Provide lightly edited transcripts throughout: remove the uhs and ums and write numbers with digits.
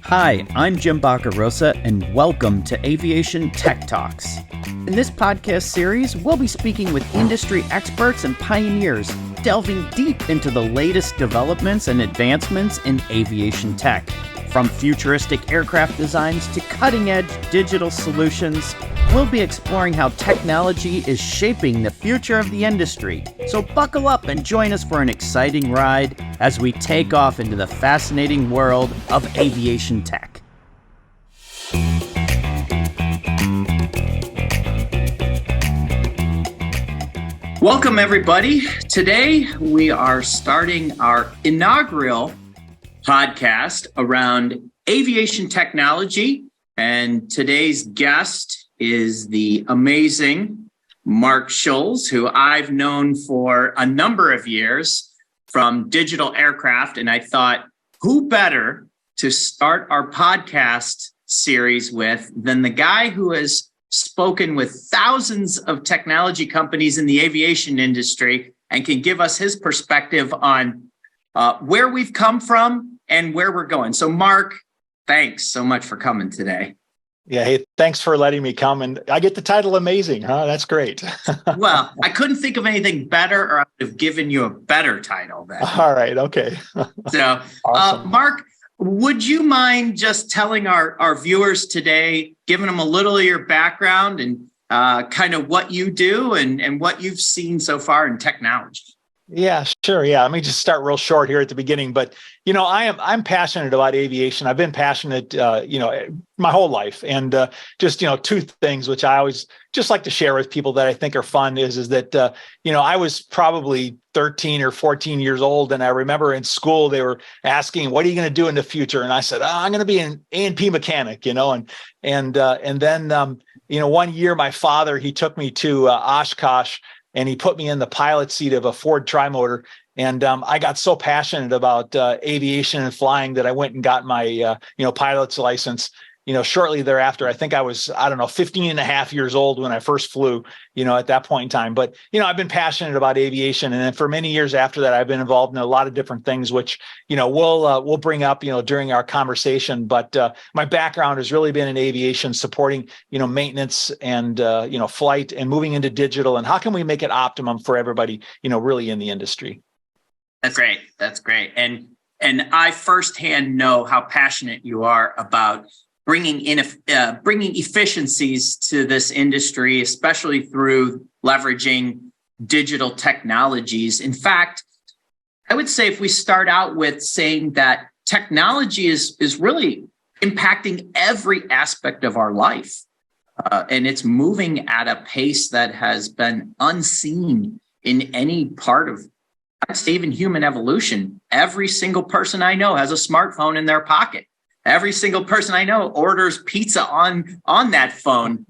Hi, I'm Jim Boccarossa, and welcome to Aviation Tech Talks. In this podcast series, we'll be speaking with industry experts and pioneers, delving deep into the latest developments and advancements in aviation tech. From futuristic aircraft designs to cutting-edge digital solutions, we'll be exploring how technology is shaping the future of the industry. So buckle up and join us for an exciting ride as we take off into the fascinating world of aviation tech. Welcome, everybody. Today, we are starting our inaugural podcast around aviation technology. And today's guest is the amazing Mark Schulz, who I've known for a number of years from digital aircraft. And I thought, who better to start our podcast series with than the guy who has spoken with thousands of technology companies in the aviation industry and can give us his perspective on where we've come from and where we're going. So Mark, thanks so much for coming today. Yeah, hey, thanks for letting me come. And I get the title amazing, huh? That's great. Well, I couldn't think of anything better, or I would have given you a better title then. All right, okay. So, awesome. Mark, would you mind just telling our viewers today, giving them a little of your background and kind of what you do and what you've seen so far in technology? Yeah, sure. Yeah, let me just start real short here at the beginning. But I'm passionate about aviation. I've been passionate, my whole life. And just two things which I always just like to share with people that I think are fun is that I was probably 13 or 14 years old, and I remember in school they were asking, "What are you going to do in the future?" And I said, "I'm going to be an A&P mechanic," and then one year my father, he took me to Oshkosh. And he put me in the pilot seat of a Ford Trimotor. And I got so passionate about aviation and flying that I went and got my, pilot's license. Shortly thereafter, I think I was, 15 and a half years old when I first flew, at that point in time. But, I've been passionate about aviation. And then for many years after that, I've been involved in a lot of different things, which, we'll bring up, during our conversation. But my background has really been in aviation, supporting, maintenance and, flight and moving into digital. And how can we make it optimum for everybody, really in the industry? That's great. That's great. And I firsthand know how passionate you are about bringing efficiencies to this industry, especially through leveraging digital technologies. In fact, I would say if we start out with saying that technology is really impacting every aspect of our life, and it's moving at a pace that has been unseen in any part of, I'd say, even human evolution. Every single person I know has a smartphone in their pocket. Every single person I know orders pizza on that phone.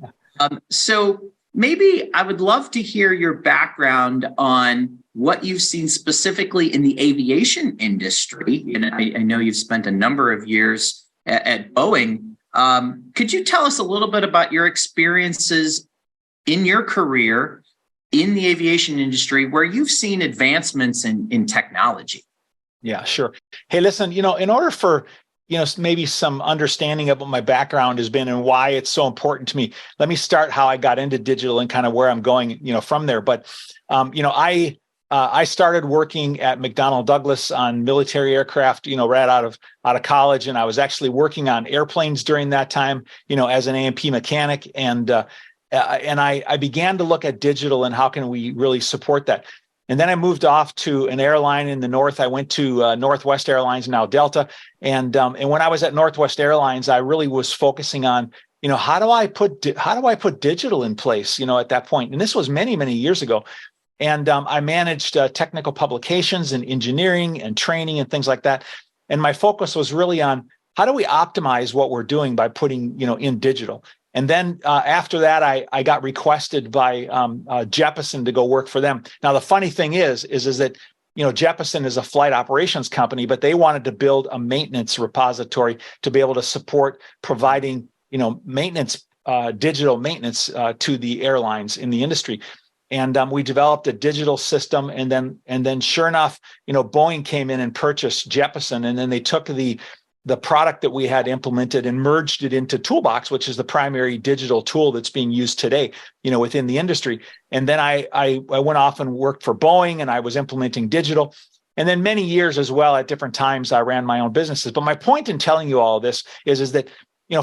So maybe I would love to hear your background on what you've seen specifically in the aviation industry. And I know you've spent a number of years at Boeing. Could you tell us a little bit about your experiences in your career in the aviation industry where you've seen advancements in technology? Yeah, sure. Hey, listen, in order for maybe some understanding of what my background has been and why it's so important to me, let me start how I got into digital and kind of where I'm going, from there. But, I started working at McDonnell Douglas on military aircraft, right out of college. And I was actually working on airplanes during that time, as an A&P mechanic. And I began to look at digital and how can we really support that. And then I moved off to an airline in the north. I went to Northwest Airlines, now Delta. And when I was at Northwest Airlines, I really was focusing on, how do I put digital in place, at that point. And this was many, many years ago. And I managed technical publications and engineering and training and things like that. And my focus was really on how do we optimize what we're doing by putting, in digital. And then after that, I got requested by Jeppesen to go work for them. Now, the funny thing is that, Jeppesen is a flight operations company, but they wanted to build a maintenance repository to be able to support providing, maintenance, digital maintenance to the airlines in the industry. And we developed a digital system, and then sure enough, Boeing came in and purchased Jeppesen, and then they took the the product that we had implemented and merged it into Toolbox, which is the primary digital tool that's being used today, within the industry. And then I went off and worked for Boeing, and I was implementing digital. And then many years as well, at different times, I ran my own businesses. But my point in telling you all of this is that,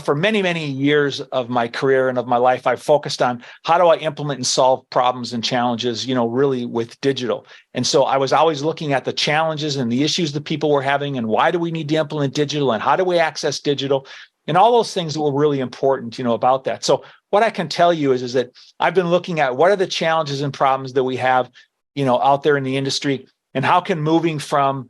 for many, many years of my career and of my life, I've focused on how do I implement and solve problems and challenges, really with digital. And so I was always looking at the challenges and the issues that people were having, and why do we need to implement digital, and how do we access digital, and all those things that were really important, about that. So what I can tell you is that I've been looking at what are the challenges and problems that we have, out there in the industry, and how can moving from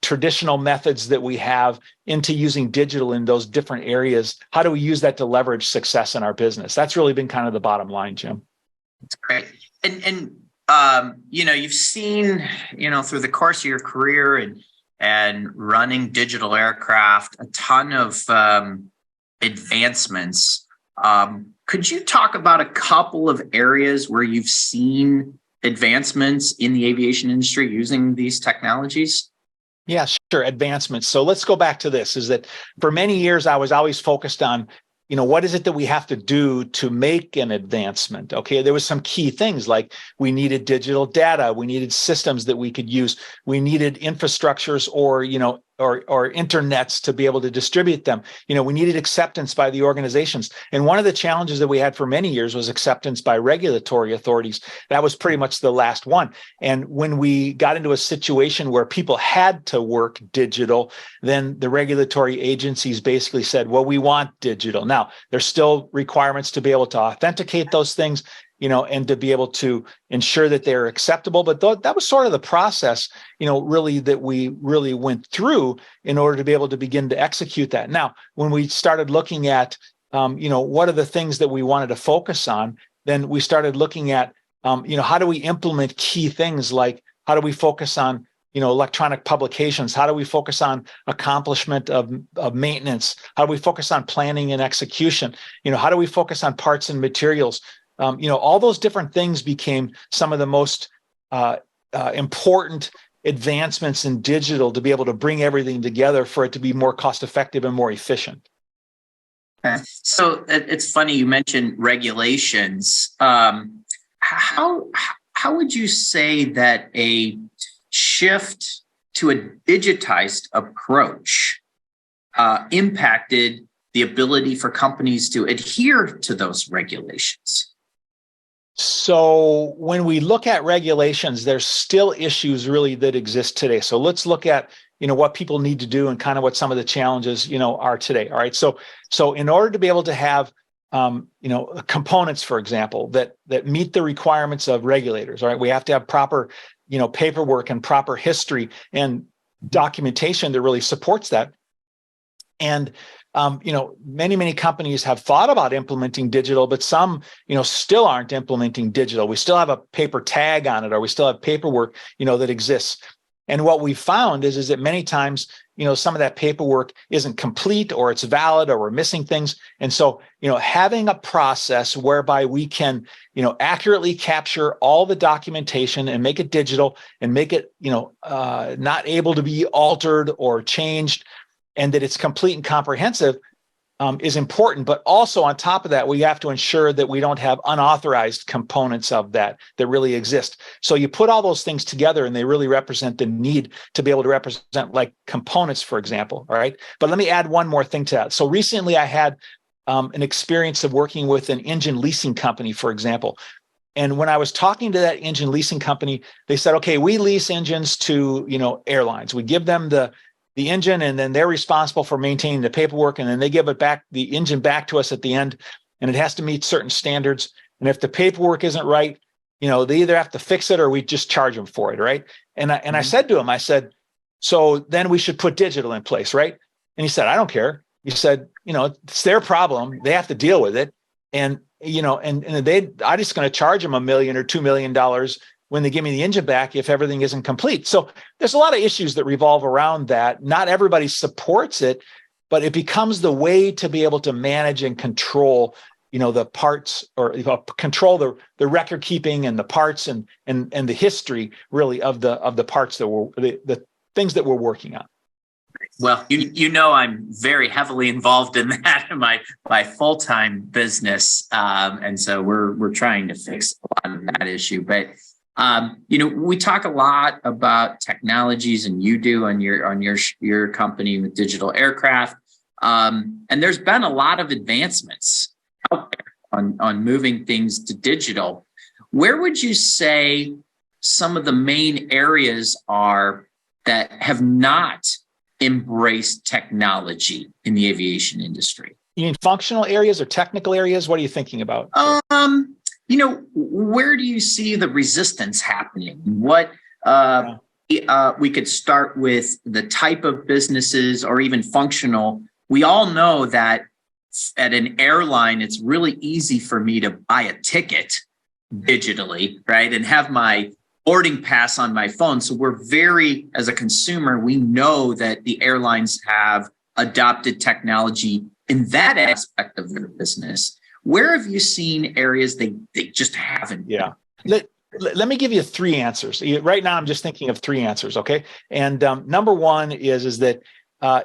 traditional methods that we have into using digital in those different areas, how do we use that to leverage success in our business? That's really been kind of the bottom line, Jim. That's great. And you've seen, through the course of your career and running digital aircraft, a ton of advancements. Could you talk about a couple of areas where you've seen advancements in the aviation industry using these technologies? Yeah, sure. Advancements. So let's go back to this, is that for many years, I was always focused on, what is it that we have to do to make an advancement? Okay, there was some key things like we needed digital data, we needed systems that we could use, we needed infrastructures or internets to be able to distribute them. We needed acceptance by the organizations. And one of the challenges that we had for many years was acceptance by regulatory authorities. That was pretty much the last one. And when we got into a situation where people had to work digital, then the regulatory agencies basically said, well, we want digital. Now, there's still requirements to be able to authenticate those things, and to be able to ensure that they're acceptable. But that was sort of the process, really that we really went through in order to be able to begin to execute that. Now, when we started looking at, what are the things that we wanted to focus on, then we started looking at, how do we implement key things like how do we focus on, electronic publications? How do we focus on accomplishment of maintenance? How do we focus on planning and execution? How do we focus on parts and materials? All those different things became some of the most important advancements in digital to be able to bring everything together for it to be more cost effective and more efficient. So it's funny you mentioned regulations. How would you say that a shift to a digitized approach impacted the ability for companies to adhere to those regulations? So when we look at regulations, there's still issues really that exist today. So let's look at, what people need to do and kind of what some of the challenges, are today. All right. So in order to be able to have, components, for example, that meet the requirements of regulators, all right, we have to have proper, paperwork and proper history and documentation that really supports that. And many companies have thought about implementing digital, but some, still aren't implementing digital. We still have a paper tag on it, or we still have paperwork, that exists. And what we found is that many times, some of that paperwork isn't complete, or it's valid, or we're missing things. And so, having a process whereby we can, accurately capture all the documentation and make it digital and make it, not able to be altered or changed, and that it's complete and comprehensive, is important. But also on top of that, we have to ensure that we don't have unauthorized components of that really exist. So you put all those things together and they really represent the need to be able to represent like components, for example. All right. But let me add one more thing to that. So recently I had an experience of working with an engine leasing company, for example. And when I was talking to that engine leasing company, they said, okay, we lease engines to, airlines. We give them the engine, and then they're responsible for maintaining the paperwork, and then they give the engine back to us at the end, and it has to meet certain standards. And if the paperwork isn't right, they either have to fix it or we just charge them for it, right? And I said to him, I said, so then we should put digital in place, right? And he said, I don't care. He said, it's their problem. They have to deal with it. And, I'm just going to charge them $1 million or $2 million when they give me the engine back if everything isn't complete. So there's a lot of issues that revolve around that. Not everybody supports it, but it becomes the way to be able to manage and control, the parts, or control the record keeping and the parts and the history really of the parts that the things that we're working on. Well, you know, I'm very heavily involved in that in my full-time business, and so we're trying to fix a lot of that issue. But you know, we talk a lot about technologies, and you do on your company with digital aircraft, and there's been a lot of advancements out there on moving things to digital. Where would you say some of the main areas are that have not embraced technology in the aviation industry? You mean functional areas or technical areas? What are you thinking about? You know, where do you see the resistance happening? What we could start with the type of businesses or even functional. We all know that at an airline, it's really easy for me to buy a ticket digitally, right? And have my boarding pass on my phone. So we're as a consumer, we know that the airlines have adopted technology in that aspect of their business. Where have you seen areas they just haven't? Yeah. Let me give you three answers. Right now, I'm just thinking of three answers, okay? And number one is that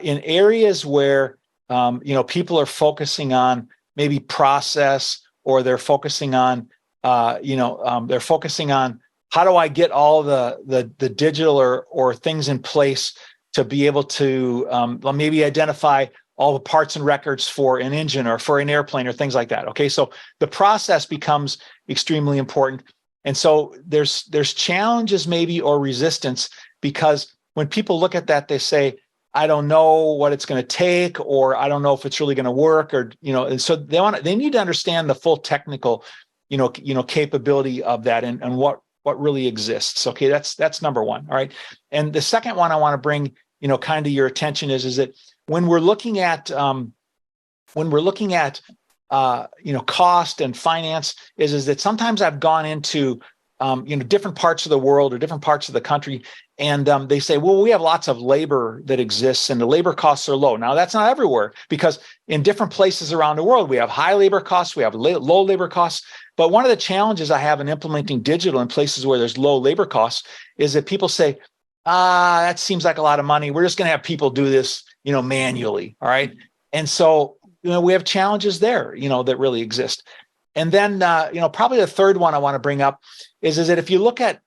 in areas where you know, people are focusing on maybe process, or they're focusing on they're focusing on how do I get all the digital or things in place to be able to maybe identify all the parts and records for an engine or for an airplane or things like that. Okay, so the process becomes extremely important. And so there's challenges maybe or resistance, because when people look at that, they say, I don't know what it's going to take, or I don't know if it's really going to work, or, you know, and so they need to understand the full technical, capability of that and what really exists. Okay, that's number one. All right. And the second one I want to bring, kind of your attention is that when we're looking at cost and finance is that sometimes I've gone into different parts of the world or different parts of the country, and they say, well, we have lots of labor that exists and the labor costs are low. Now, that's not everywhere, because in different places around the world, we have high labor costs, we have low labor costs. But one of the challenges I have in implementing digital in places where there's low labor costs is that people say, that seems like a lot of money. We're just going to have people do this, manually. All right. And so, we have challenges there, that really exist. And then, probably the third one I want to bring up is that if you look at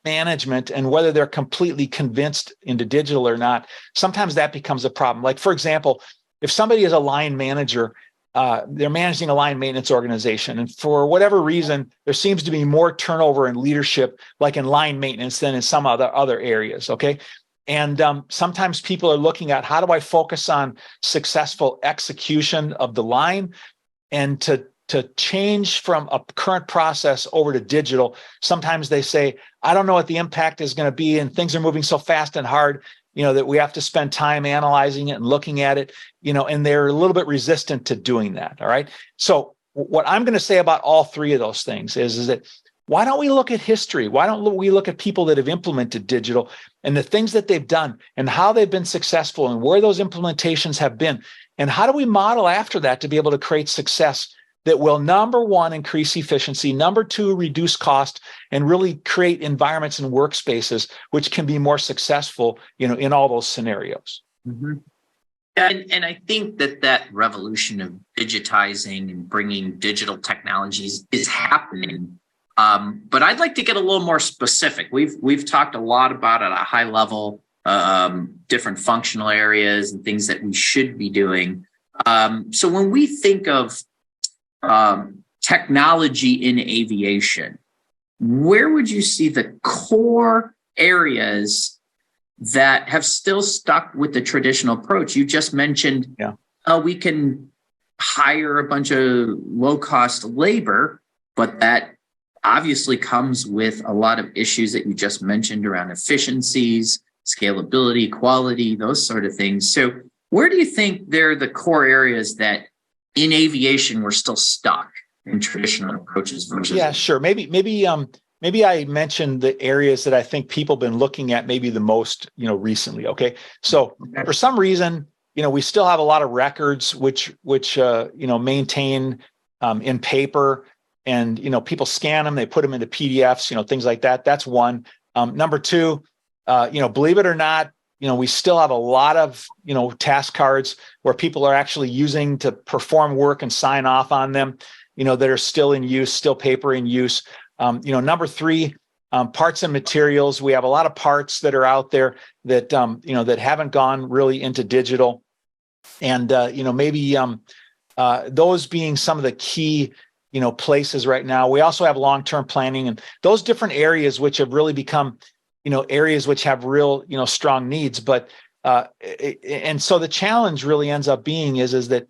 management and whether they're completely convinced into digital or not, sometimes that becomes a problem. Like, for example, if somebody is a line manager, they're managing a line maintenance organization, and for whatever reason, there seems to be more turnover in leadership, like in line maintenance, than in some other areas. Okay. And sometimes people are looking at, how do I focus on successful execution of the line, and to change from a current process over to digital. Sometimes they say, I don't know what the impact is going to be, and things are moving so fast and hard, that we have to spend time analyzing it and looking at it, and they're a little bit resistant to doing that. All right. So what I'm going to say about all three of those things is that, why don't we look at history? Why don't we look at people that have implemented digital and the things that they've done and how they've been successful and where those implementations have been? And how do we model after that to be able to create success that will, number one, increase efficiency, number two, reduce cost, and really create environments and workspaces which can be more successful, in all those scenarios. Mm-hmm. And I think that revolution of digitizing and bringing digital technologies is happening. But I'd like to get a little more specific. We've talked a lot about at a high level, different functional areas and things that we should be doing. So when we think of technology in aviation, where would you see the core areas that have still stuck with the traditional approach? You just mentioned, we can hire a bunch of low-cost labor, but that obviously comes with a lot of issues that you just mentioned around efficiencies, scalability, quality, those sort of things. So where do you think they're the core areas that in aviation we're still stuck in traditional approaches versus? Yeah, sure. Maybe I mentioned the areas that I think people have been looking at maybe the most, recently. Okay. So for some reason, we still have a lot of records which maintain in paper, and, people scan them, they put them into PDFs, things like that. That's one. Number two, believe it or not, we still have a lot of, task cards where people are actually using to perform work and sign off on them, that are still in use, still paper in use. Number three, parts and materials. We have a lot of parts that are out there that, that haven't gone really into digital. And, maybe those being some of the key, places right now. We also have long-term planning and those different areas which have really become, areas which have real, strong needs. But and so the challenge really ends up being is that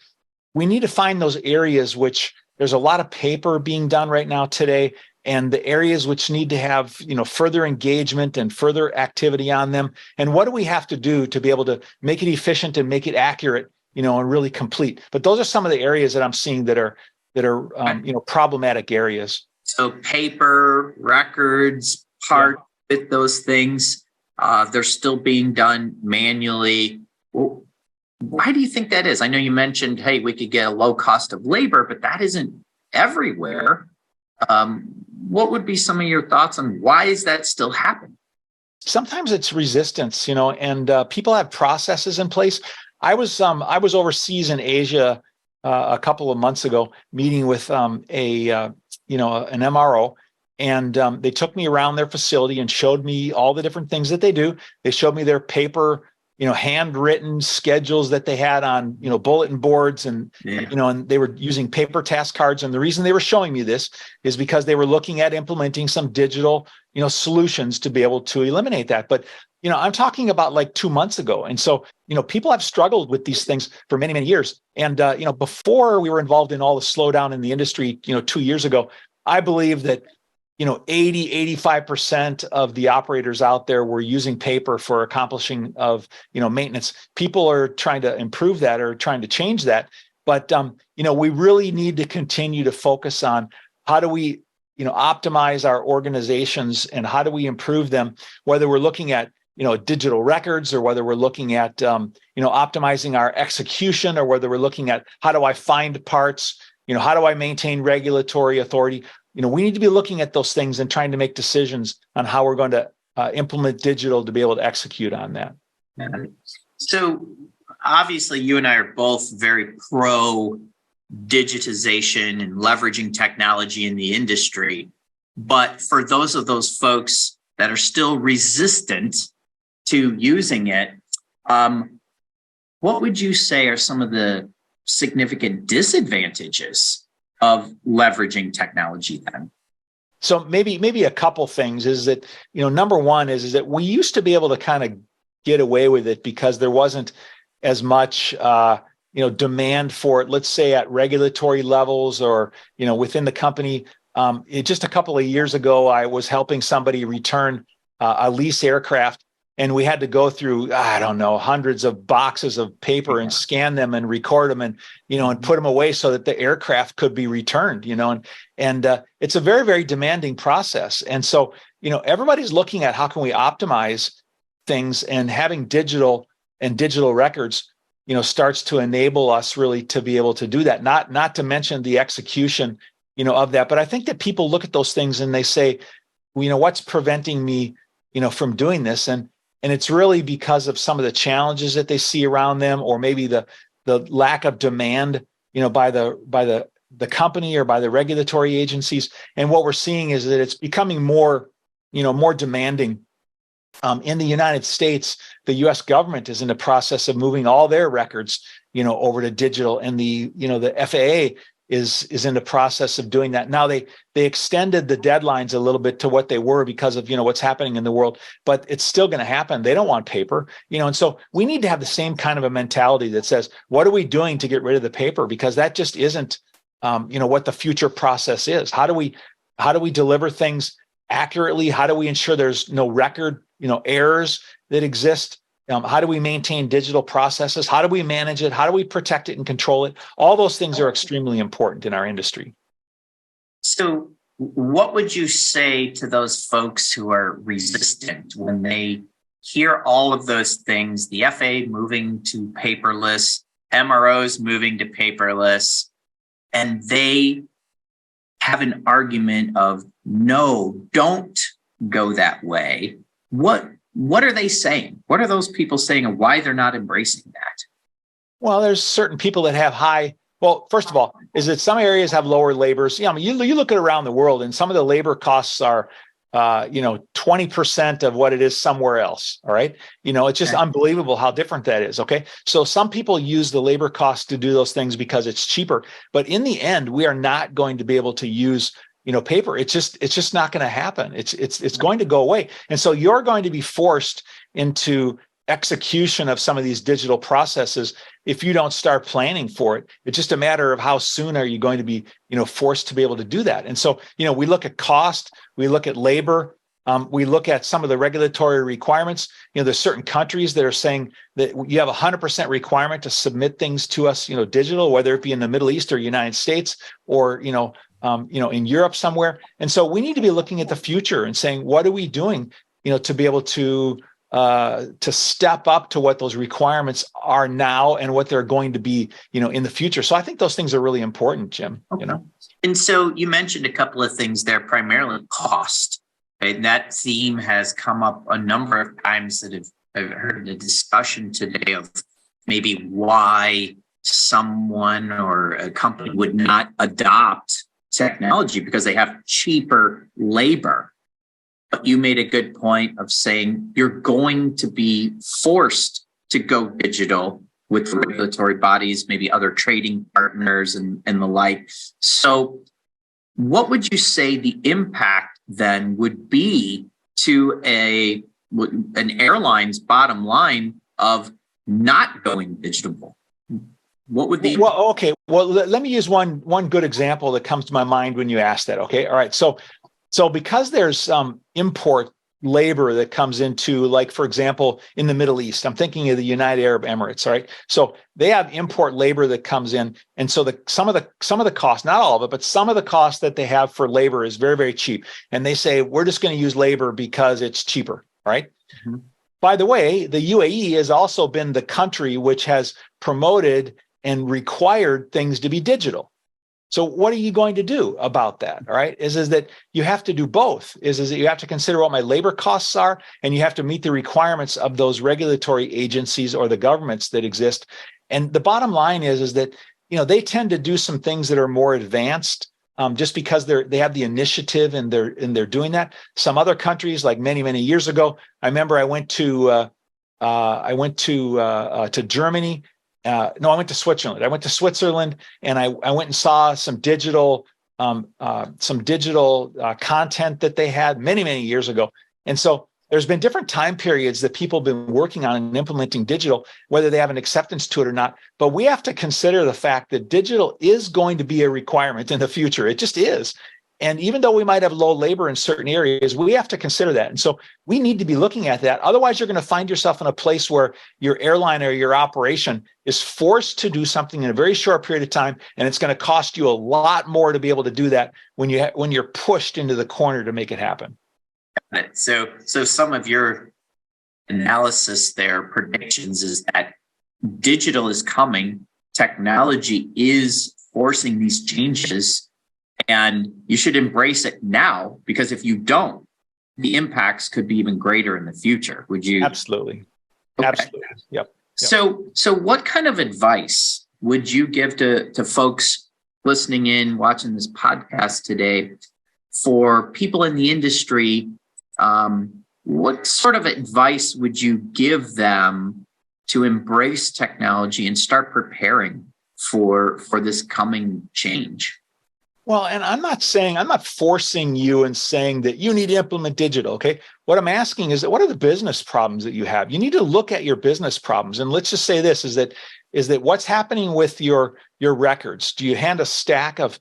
we need to find those areas which there's a lot of paper being done right now today, and the areas which need to have, further engagement and further activity on them. And what do we have to do to be able to make it efficient and make it accurate, and really complete? But those are some of the areas that I'm seeing that are problematic areas. So paper, records, parts, with those things, they're still being done manually. Well, why do you think that is? I know you mentioned, hey, we could get a low cost of labor, but that isn't everywhere. What would be some of your thoughts on why is that still happening? Sometimes it's resistance, and people have processes in place. I was overseas in Asia a couple of months ago, meeting with an MRO, and they took me around their facility and showed me all the different things that they do. They showed me their paper, handwritten schedules that they had on, bulletin boards, and and they were using paper task cards. And the reason they were showing me this is because they were looking at implementing some digital, solutions to be able to eliminate that. But I'm talking about like 2 months ago. And so, people have struggled with these things for many, many years. And, before we were involved in all the slowdown in the industry, 2 years ago, I believe that, 85% of the operators out there were using paper for accomplishing of, maintenance. People are trying to improve that or trying to change that. But, we really need to continue to focus on how do we, optimize our organizations and how do we improve them, whether we're looking at, digital records, or whether we're looking at, optimizing our execution, or whether we're looking at how do I find parts, how do I maintain regulatory authority. We need to be looking at those things and trying to make decisions on how we're going to implement digital to be able to execute on that. So obviously you and I are both very pro digitization and leveraging technology in the industry. But for those folks that are still resistant to using it, what would you say are some of the significant disadvantages of leveraging technology then? So maybe a couple things is that, number one is that we used to be able to kind of get away with it because there wasn't as much, demand for it, let's say at regulatory levels or, within the company. Just a couple of years ago, I was helping somebody return a lease aircraft, and we had to go through, I don't know, hundreds of boxes of paper and scan them and record them and, and put them away so that the aircraft could be returned, and it's a very, very demanding process. And so, everybody's looking at how can we optimize things, and having digital records, starts to enable us really to be able to do that. Not to mention the execution, of that. But I think that people look at those things and they say, what's preventing me, from doing this? And it's really because of some of the challenges that they see around them, or maybe the lack of demand, by the company or by the regulatory agencies. And what we're seeing is that it's becoming more demanding. In the United States, the U.S. government is in the process of moving all their records, over to digital, and the FAA is in the process of doing that. Now they extended the deadlines a little bit to what they were because of what's happening in the world, but it's still going to happen. They don't want paper, and so we need to have the same kind of a mentality that says, what are we doing to get rid of the paper? Because that just isn't, what the future process is. How do we deliver things accurately? How do we ensure there's no record, errors that exist? How do we maintain digital processes? How do we manage it? How do we protect it and control it? All those things are extremely important in our industry. So what would you say to those folks who are resistant when they hear all of those things, the FAA moving to paperless, MROs moving to paperless, and they have an argument of, no, don't go that way? What what are they saying? What are those people saying and why they're not embracing that? Well, there's certain people that have well, first of all, is that some areas have lower labors. I mean, you look at around the world and some of the labor costs are 20% of what it is somewhere else. All right. It's just unbelievable how different that is. Okay. So some people use the labor costs to do those things because it's cheaper, but in the end, we are not going to be able to use paper. It's just not going to happen. It's going to go away. And so you're going to be forced into execution of some of these digital processes if you don't start planning for it. It's just a matter of how soon are you going to be forced to be able to do that. And so we look at cost, we look at labor, we look at some of the regulatory requirements. There's certain countries that are saying that you have 100% requirement to submit things to us digital, whether it be in the Middle East or United States or in Europe somewhere. And so we need to be looking at the future and saying, what are we doing to be able to step up to what those requirements are now and what they're going to be, in the future. So I think those things are really important, Jim. Okay. And so you mentioned a couple of things there, primarily cost. Right? And that theme has come up a number of times that I've heard the discussion today of maybe why someone or a company would not adopt technology because they have cheaper labor. But you made a good point of saying you're going to be forced to go digital with regulatory bodies, maybe other trading partners and the like. So what would you say the impact then would be to an airline's bottom line of not going digital? What would the... Well, okay. Well, let me use one good example that comes to my mind when you ask that. Okay. All right. So because there's import labor that comes into, like, for example, in the Middle East, I'm thinking of the United Arab Emirates, all right? So they have import labor that comes in. And so some of the cost, not all of it, but some of the cost that they have for labor is very, very cheap. And they say, we're just going to use labor because it's cheaper, right? Mm-hmm. By the way, the UAE has also been the country which has promoted and required things to be digital. So what are you going to do about that? All right, is that you have to do both. Is that you have to consider what my labor costs are, and you have to meet the requirements of those regulatory agencies or the governments that exist. And the bottom line is that they tend to do some things that are more advanced just because they have the initiative and they're doing that. Some other countries, like many years ago, I remember I went to Germany. No, I went to Switzerland. I went to Switzerland and I went and saw some digital content that they had many years ago. And so there's been different time periods that people have been working on and implementing digital, whether they have an acceptance to it or not. But we have to consider the fact that digital is going to be a requirement in the future. It just is. And even though we might have low labor in certain areas, we have to consider that. And so we need to be looking at that. Otherwise, you're going to find yourself in a place where your airline or your operation is forced to do something in a very short period of time. And it's going to cost you a lot more to be able to do that when you're pushed into the corner to make it happen. So some of your analysis there, predictions, is that digital is coming, technology is forcing these changes, and you should embrace it now, because if you don't, the impacts could be even greater in the future. Would you? Absolutely. Okay. Absolutely. Yep. So what kind of advice would you give to folks listening in, watching this podcast today, for people in the industry? What sort of advice would you give them to embrace technology and start preparing for this coming change? Well, and I'm not forcing you and saying that you need to implement digital, okay? What I'm asking is that what are the business problems that you have? You need to look at your business problems. And let's just say this, is that what's happening with your records? Do you hand a stack of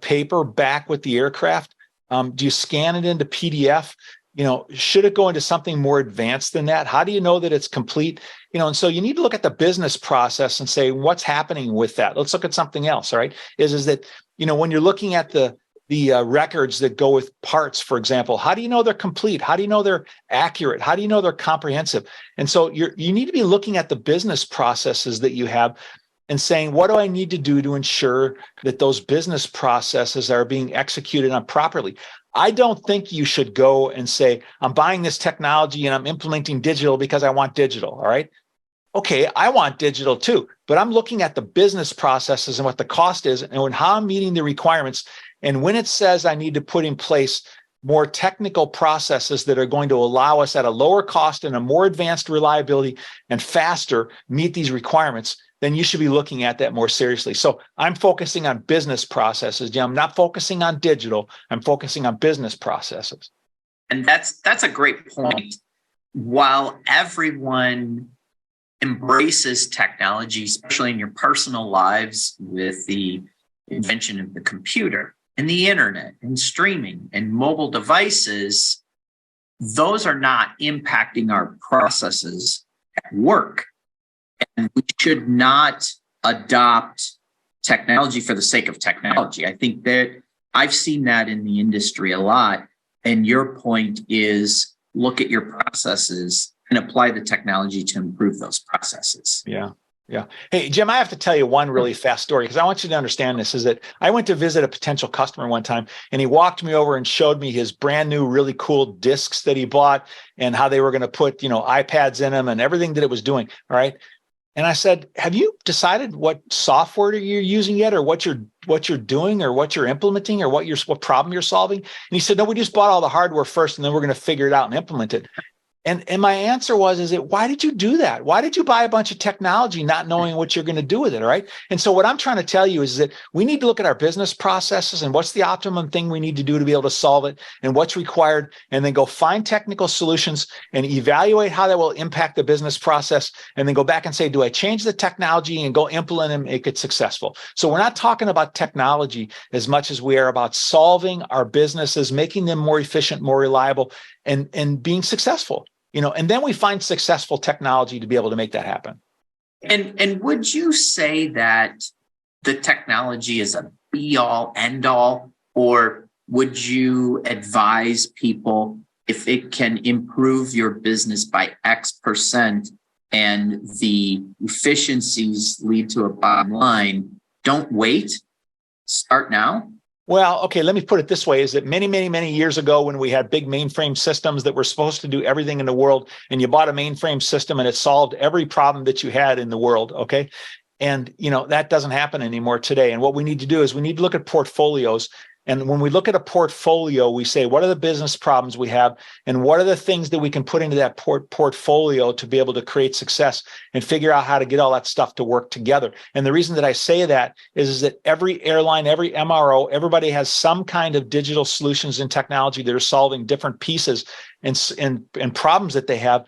paper back with the aircraft? Do you scan it into PDF? Should it go into something more advanced than that? How do you know that it's complete? And so you need to look at the business process and say, what's happening with that? Let's look at something else, all right? Is that, when you're looking at the records that go with parts, for example, how do you know they're complete? How do you know they're accurate? How do you know they're comprehensive? And so you need to be looking at the business processes that you have and saying, what do I need to do to ensure that those business processes are being executed on properly? I don't think you should go and say, I'm buying this technology and I'm implementing digital because I want digital. All right. Okay, I want digital too, but I'm looking at the business processes and what the cost is and how I'm meeting the requirements. And when it says I need to put in place more technical processes that are going to allow us at a lower cost and a more advanced reliability and faster meet these requirements, then you should be looking at that more seriously. So I'm focusing on business processes. Jim. I'm not focusing on digital. I'm focusing on business processes. And that's a great point. While everyone embraces technology, especially in your personal lives with the invention of the computer and the internet and streaming and mobile devices, those are not impacting our processes at work. And we should not adopt technology for the sake of technology. I think that I've seen that in the industry a lot. And your point is look at your processes and apply the technology to improve those processes. Yeah. Yeah. Hey, Jim, I have to tell you one really fast story because I want you to understand this is that I went to visit a potential customer one time and he walked me over and showed me his brand new, really cool discs that he bought and how they were going to put, iPads in them and everything that it was doing. All right. And I said, have you decided what software you're using yet or what you're doing or what you're implementing or what problem you're solving? And he said, no, we just bought all the hardware first and then we're going to figure it out and implement it. And my answer was, why did you do that? Why did you buy a bunch of technology not knowing what you're going to do with it, all right? And so what I'm trying to tell you is that we need to look at our business processes and what's the optimum thing we need to do to be able to solve it and what's required, and then go find technical solutions and evaluate how that will impact the business process, and then go back and say, do I change the technology and go implement and make it successful? So we're not talking about technology as much as we are about solving our businesses, making them more efficient, more reliable, and being successful. And then we find successful technology to be able to make that happen. And would you say that the technology is a be all end all, or would you advise people if it can improve your business by X% and the efficiencies lead to a bottom line, don't wait, start now? Well, okay, let me put it this way, is that many, many, many years ago when we had big mainframe systems that were supposed to do everything in the world, and you bought a mainframe system and it solved every problem that you had in the world, okay? And, that doesn't happen anymore today. And what we need to do is we need to look at portfolios. And when we look at a portfolio, we say, what are the business problems we have? And what are the things that we can put into that portfolio to be able to create success and figure out how to get all that stuff to work together? And the reason that I say that is that every airline, every MRO, everybody has some kind of digital solutions and technology that are solving different pieces and problems that they have.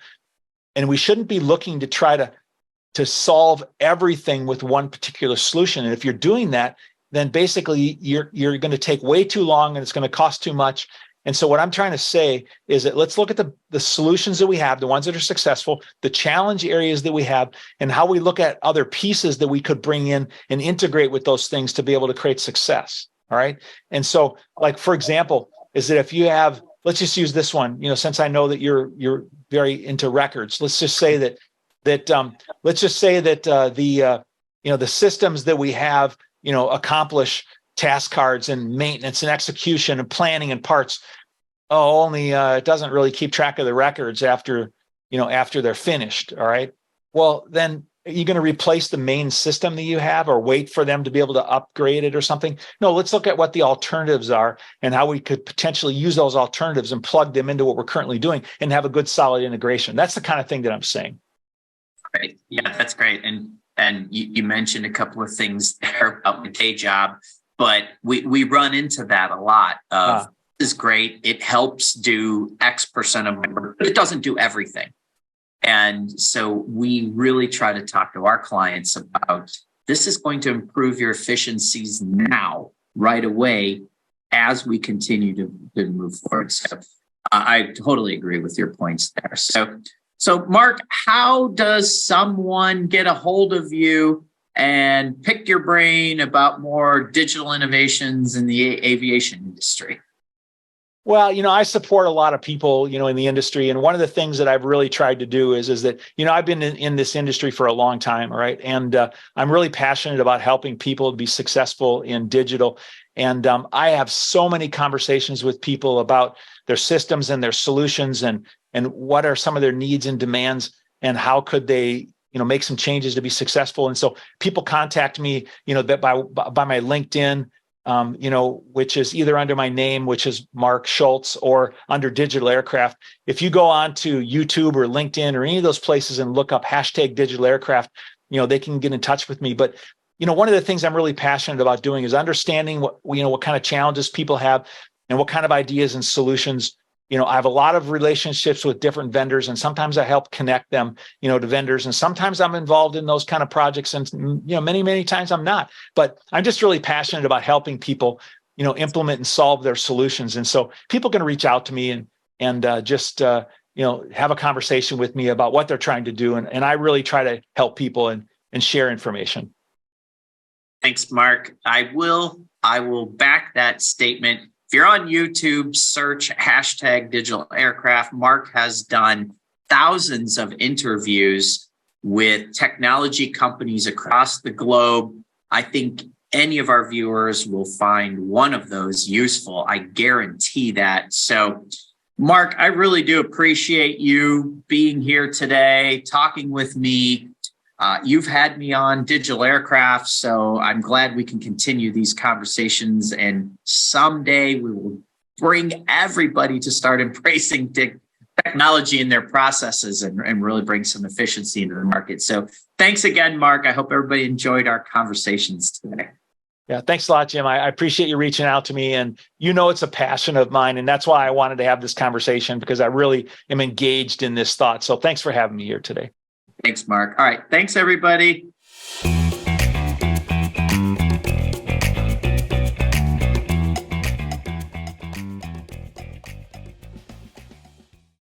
And we shouldn't be looking to try to solve everything with one particular solution. And if you're doing that, then basically you're going to take way too long and it's going to cost too much. And so what I'm trying to say is that let's look at the solutions that we have, the ones that are successful, the challenge areas that we have, and how we look at other pieces that we could bring in and integrate with those things to be able to create success. All right. And so, like, for example, is that if you have, let's just use this one, since I know that you're very into records, let's just say that the systems that we have accomplish task cards and maintenance and execution and planning and parts. Only it doesn't really keep track of the records after they're finished. All right. Well, then are you going to replace the main system that you have or wait for them to be able to upgrade it or something? No, let's look at what the alternatives are and how we could potentially use those alternatives and plug them into what we're currently doing and have a good solid integration. That's the kind of thing that I'm saying. Great. Yeah, that's great. And you mentioned a couple of things there about my day job, but we run into that a lot. This is great. It helps do X% of my work, but it doesn't do everything. And so we really try to talk to our clients about this is going to improve your efficiencies now, right away, as we continue to move forward. So I totally agree with your points there. So Mark, how does someone get a hold of you and pick your brain about more digital innovations in the aviation industry? Well, I support a lot of people, in the industry. And one of the things that I've really tried to do is that, I've been in this industry for a long time, right? And I'm really passionate about helping people to be successful in digital. And I have so many conversations with people about their systems and their solutions and what are some of their needs and demands and how could they, make some changes to be successful. And so people contact me, that by my LinkedIn, which is either under my name, which is Mark Schulz, or under Digital Aircraft. If you go on to YouTube or LinkedIn or any of those places and look up #Digital Aircraft, they can get in touch with me. But, one of the things I'm really passionate about doing is understanding what kind of challenges people have and what kind of ideas and solutions. I have a lot of relationships with different vendors, and sometimes I help connect them, to vendors. And sometimes I'm involved in those kind of projects, and many, many times I'm not. But I'm just really passionate about helping people, implement and solve their solutions. And so people can reach out to me and just have a conversation with me about what they're trying to do, and I really try to help people and share information. Thanks, Mark. I will back that statement. If you're on YouTube, search #Digital Aircraft. Mark has done thousands of interviews with technology companies across the globe. I think any of our viewers will find one of those useful. I guarantee that. So, Mark, I really do appreciate you being here today, talking with me. You've had me on Digital Aircraft, so I'm glad we can continue these conversations. And someday we will bring everybody to start embracing technology in their processes and really bring some efficiency into the market. So thanks again, Mark. I hope everybody enjoyed our conversations today. Yeah, thanks a lot, Jim. I appreciate you reaching out to me. And it's a passion of mine. And that's why I wanted to have this conversation, because I really am engaged in this thought. So thanks for having me here today. Thanks, Mark. All right. Thanks, everybody.